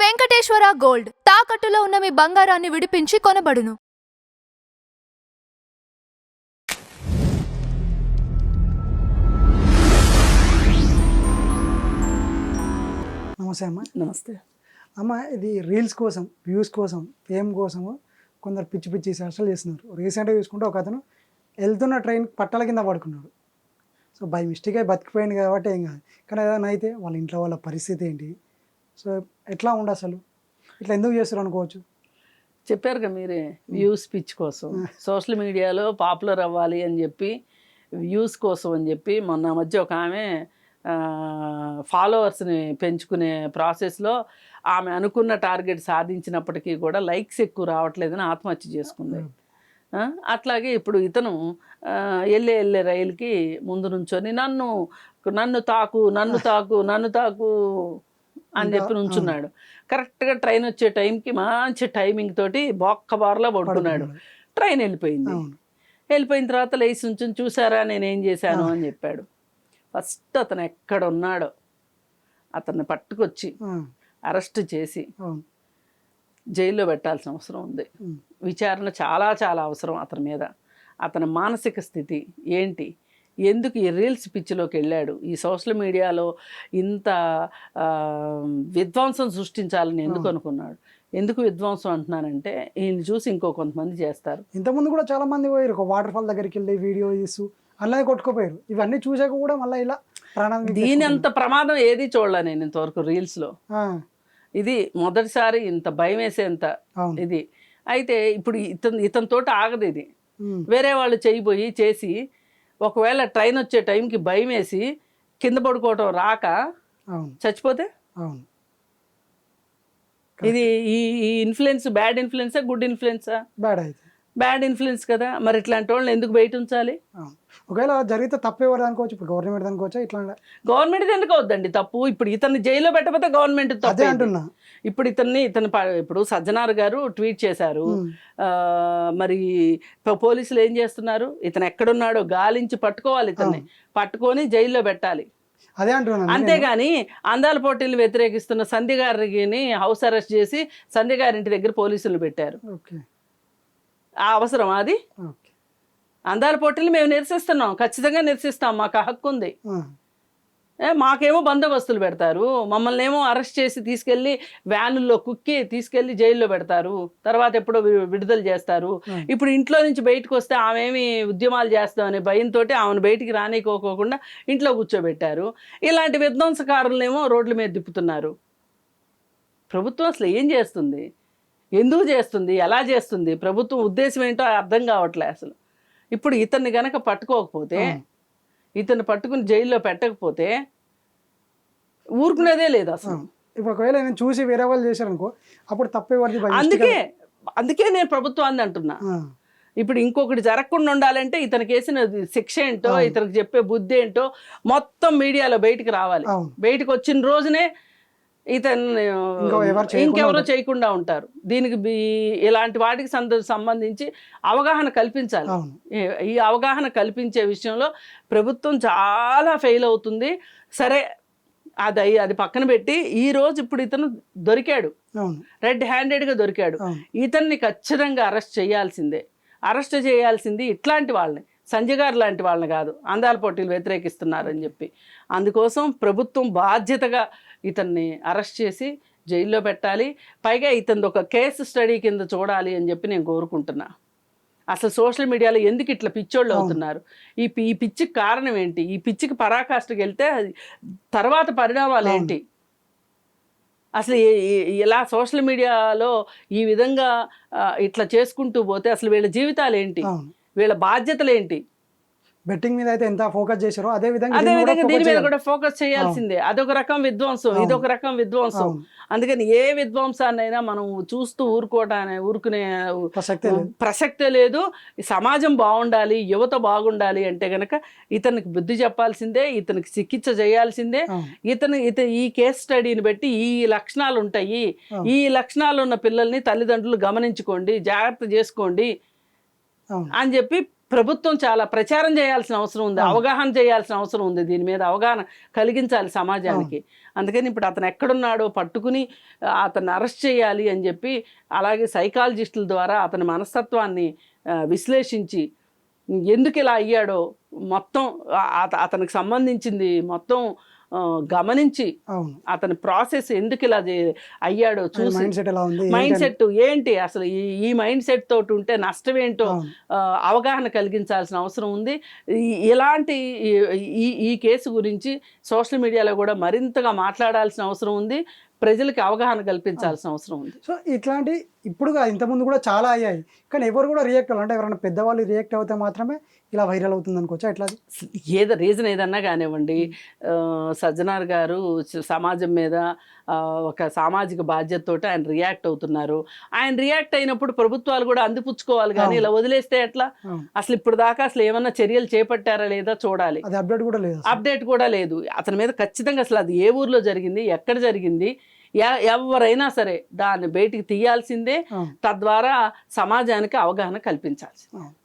Venkateswara gold తాకట్టులో ఉన్న మీ బంగారాన్ని విడిపించి కొనబడును. నమస్తే అమ్మ. నమస్తే అమ్మ, ఇది రీల్స్ కోసం, వ్యూస్ కోసం, ఫేమ్ కోసము కొందరు పిచ్చి పిచ్చి చేష్టలు చేస్తున్నారు. రీసెంట్గా చూసుకుంటే ఒక అతను వెళ్తున్న ట్రైన్ పట్టాల కింద పడుకున్నాడు. సో బై మిస్టేక్ అయి బతికిపోయింది కాబట్టి ఏం కాదు, కానీ ఏదైనా అయితే వాళ్ళ ఇంట్లో వాళ్ళ పరిస్థితి ఏంటి, సో ఎట్లా ఉండు అసలు, ఇట్లా ఎందుకు చేస్తారు అనుకోవచ్చు. చెప్పారుగా మీరే, వ్యూస్ పిచ్ కోసం సోషల్ మీడియాలో పాపులర్ అవ్వాలి అని చెప్పి, వ్యూస్ కోసం అని చెప్పి మొన్న మధ్య ఒక ఆమె ఫాలోవర్స్ని పెంచుకునే ప్రాసెస్లో ఆమె అనుకున్న టార్గెట్ సాధించినప్పటికీ కూడా లైక్స్ ఎక్కువ రావట్లేదని ఆత్మహత్య చేసుకుంది. అట్లాగే ఇప్పుడు ఇతను వెళ్ళే రైలుకి ముందు నుంచొని నన్ను తాకు అని చెప్పి నుంచున్నాడు. కరెక్ట్గా ట్రైన్ వచ్చే టైంకి మంచి టైమింగ్ తోటి బార్లా పడుకున్నాడు. ట్రైన్ వెళ్ళిపోయిన తర్వాత లేచి నుంచుని చూసారా నేనేం చేశాను అని చెప్పాడు. ఫస్ట్ అతను ఎక్కడ ఉన్నాడో అతన్ని పట్టుకొచ్చి అరెస్ట్ చేసి జైల్లో పెట్టాల్సిన అవసరం ఉంది. విచారణ చాలా చాలా అవసరం అతని మీద. అతని మానసిక స్థితి ఏంటి, ఎందుకు ఈ రీల్స్ పిచ్చిలోకి వెళ్ళాడు, ఈ సోషల్ మీడియాలో ఇంత విధ్వంసం సృష్టించాలని ఎందుకు అనుకున్నాడు. ఎందుకు విధ్వంసం అంటున్నానంటే ఈయన చూసి ఇంకో కొంతమంది చేస్తారు. ఇంతకుముందు కూడా చాలా మంది పోయారు, ఒక వాటర్ ఫాల్ దగ్గరికి వెళ్ళి వీడియో తీసు అలాగే కొట్టుకుపోయారు. ఇవన్నీ చూసాక కూడా మళ్ళీ ఇలా ప్రాణం. దీని అంత ప్రమాదం ఏది చూడలే నేను ఇంతవరకు రీల్స్లో. ఇది మొదటిసారి ఇంత భయం వేసేంత ఇది. అయితే ఇప్పుడు ఇతనితోటి ఆగదు ఇది. వేరే వాళ్ళు చేయబోయి చేసి ఒకవేళ ట్రైన్ వచ్చే టైంకి భయం వేసి కింద పడుకోవటం రాక చచ్చిపోతే ఇది ఈ influence bad influenza good influenza? Bad influence కదా. మరి ఇట్లాంటి వాళ్ళని ఎందుకు బయట ఉంచాలి? ఒకవేళ జరిగితే తప్పు ఎవరు అనుకోవచ్చు, ఇప్పుడు గవర్నమెంట్ అనుకోవచ్చా? ఇట్లా గవర్నమెంట్ ఎందుకు అవుద్దండి తప్పు? ఇప్పుడు ఇతన్ని జైల్లో పెట్టకపోతే గవర్నమెంట్ తప్పు అంటున్నా. ఇప్పుడు ఇప్పుడు సజ్జనార్ గారు ట్వీట్ చేశారు. మరి పోలీసులు ఏం చేస్తున్నారు? ఇతను ఎక్కడున్నాడో గాలించి పట్టుకోవాలి, ఇతన్ని పట్టుకొని జైల్లో పెట్టాలి. అదే అంటున్నాను. అంతేగాని అందాల పోటీలు వ్యతిరేకిస్తున్న సంధ్య గారిని హౌస్ అరెస్ట్ చేసి సంధ్య గారి ఇంటి దగ్గర పోలీసులు పెట్టారు. ఆ అవసరం అది? అందాల పోటీలు మేము నిరసిస్తున్నాం, ఖచ్చితంగా నిరసిస్తాం, మాకు హక్కు ఉంది. మాకేమో బందోబస్తులు పెడతారు, మమ్మల్ని ఏమో అరెస్ట్ చేసి తీసుకెళ్ళి వ్యానుల్లో కుక్కి తీసుకెళ్ళి జైల్లో పెడతారు, తర్వాత ఎప్పుడో విడుదల చేస్తారు. ఇప్పుడు ఇంట్లో నుంచి బయటకు వస్తే ఆమెమి ఉద్యమాలు చేస్తామనే భయంతో ఆమెను బయటికి రానికోకుండా ఇంట్లో కూర్చోబెట్టారు. ఇలాంటి విధ్వంసకారులనేమో రోడ్ల మీద తిప్పుతున్నారు. ప్రభుత్వం అసలు ఏం చేస్తుంది, ఎందుకు చేస్తుంది, ఎలా చేస్తుంది, ప్రభుత్వం ఉద్దేశం ఏంటో అర్థం కావట్లే అసలు. ఇప్పుడు ఇతన్ని గనక పట్టుకోకపోతే, ఇతన్ని పట్టుకుని జైల్లో పెట్టకపోతే ఊరుకునేదే లేదు అసలు. ఇప్పుడు ఒకవేళ నేను చూసి వేరే వాళ్ళు చేశారనుకో అప్పుడు తప్పేవాడి. అందుకే నేను ప్రభుత్వాన్ని అంటున్నా. ఇప్పుడు ఇంకొకటి జరగకుండా ఉండాలంటే ఇతనికి వేసిన శిక్ష ఏంటో, ఇతనికి చెప్పే బుద్ధి ఏంటో మొత్తం మీడియాలో బయటికి రావాలి. బయటకు వచ్చిన రోజునే ఇతను ఇంకెవరో చేయకుండా ఉంటారు. దీనికి ఇలాంటి వాటికి సంబంధించి అవగాహన కల్పించాలి. ఈ అవగాహన కల్పించే విషయంలో ప్రభుత్వం చాలా ఫెయిల్ అవుతుంది. సరే అది పక్కన పెట్టి ఈ రోజు ఇప్పుడు ఇతను దొరికాడు, రెడ్ హ్యాండెడ్గా దొరికాడు. ఇతన్ని ఖచ్చితంగా అరెస్ట్ చేయాల్సింది ఇట్లాంటి వాళ్ళని, సంజయ్ గారు లాంటి వాళ్ళని కాదు, అందాల పోటీలు వ్యతిరేకిస్తున్నారని చెప్పి. అందుకోసం ప్రభుత్వం బాధ్యతగా ఇతన్ని అరెస్ట్ చేసి జైల్లో పెట్టాలి. పైగా ఇతను ఒక కేసు స్టడీ కింద చూడాలి అని చెప్పి నేను కోరుకుంటున్నా. అసలు సోషల్ మీడియాలో ఎందుకు ఇట్లా పిచ్చోళ్ళు అవుతున్నారు, ఈ పిచ్చికి కారణం ఏంటి, ఈ పిచ్చికి పరాకాష్ఠకి వెళ్తే తర్వాత పరిణామాలు ఏంటి, అసలు ఇలా సోషల్ మీడియాలో ఈ విధంగా ఇట్లా చేసుకుంటూ పోతే అసలు వీళ్ళ జీవితాలు ఏంటి, వీళ్ళ బాధ్యతలు ఏంటి? బెట్టింగ్ మీద అయితే ఎంత ఫోకస్ చేశారో అదే విధంగా దీని మీద కూడా ఫోకస్ చేయాల్సిందే. అదొక రకం విధ్వంసం, ఇదొక రకం విధ్వంసం. అందుకని ఏ విధ్వంసాన్నైనా మనం చూస్తూ ఊరుకునే ప్రసక్తే లేదు. సమాజం బాగుండాలి, యువత బాగుండాలి అంటే గనక ఇతనికి బుద్ధి చెప్పాల్సిందే, ఇతనికి చికిత్స చేయాల్సిందే. ఈ కేస్ స్టడీని బట్టి ఈ లక్షణాలు ఉంటాయి, ఈ లక్షణాలు ఉన్న పిల్లల్ని తల్లిదండ్రులు గమనించుకోండి, జాగ్రత్త చేసుకోండి అని చెప్పి ప్రభుత్వం చాలా ప్రచారం చేయాల్సిన అవసరం ఉంది, అవగాహన చేయాల్సిన అవసరం ఉంది, దీని మీద అవగాహన కలిగించాలి సమాజానికి. అందుకని ఇప్పుడు అతను ఎక్కడున్నాడో పట్టుకుని అతన్ని అరెస్ట్ చేయాలి అని చెప్పి, అలాగే సైకాలజిస్టుల ద్వారా అతని మనస్తత్వాన్ని విశ్లేషించి ఎందుకు ఇలా అయ్యాడో మొత్తం అతనికి సంబంధించింది మొత్తం గమనించి అవును, అతని ప్రాసెస్ ఎందుకు ఇలా అయ్యాడో చూసి మైండ్ సెట్ ఎలా ఉంది, మైండ్ సెట్ ఏంటి అసలు ఈ మైండ్ సెట్ తోటి ఉంటే నష్టం ఏంటో అవును. అవగాహన కలిగించాల్సిన అవసరం ఉంది. ఇలాంటి ఈ కేసు గురించి సోషల్ మీడియాలో కూడా మరింతగా మాట్లాడాల్సిన అవసరం ఉంది, ప్రజలకి అవగాహన కల్పించాల్సిన అవసరం ఉంది. సో ఇట్లాంటి ఇప్పుడు ఇంతకుముందు కూడా చాలా అయ్యాయి, కానీ ఎవరు కూడా రియాక్ట్ అవ్వాలి. అంటే ఎవరైనా పెద్దవాళ్ళు రియాక్ట్ అవుతే మాత్రమే ఇలా వైరల్ అవుతుంది అనుకోవచ్చా? ఎట్లా రీజన్ ఏదన్నా కానివ్వండి, సజ్జనార్ గారు సమాజం మీద ఒక సామాజిక బాధ్యతతోటి ఆయన రియాక్ట్ అవుతున్నారు. ఆయన రియాక్ట్ అయినప్పుడు ప్రభుత్వాలు కూడా అందిపుచ్చుకోవాలి, కానీ ఇలా వదిలేస్తే ఎట్లా? అసలు ఇప్పుడు దాకా అసలు ఏమన్నా చర్యలు చేపట్టారా లేదా చూడాలి. అది అప్డేట్ కూడా లేదు, అప్డేట్ కూడా లేదు అతని మీద. ఖచ్చితంగా అసలు అది ఏ ఊర్లో జరిగింది, ఎక్కడ జరిగింది, ఎవరైనా సరే దాన్ని బయటికి తీయాల్సిందే, తద్వారా సమాజానికి అవగాహన కల్పించాల్సిందే.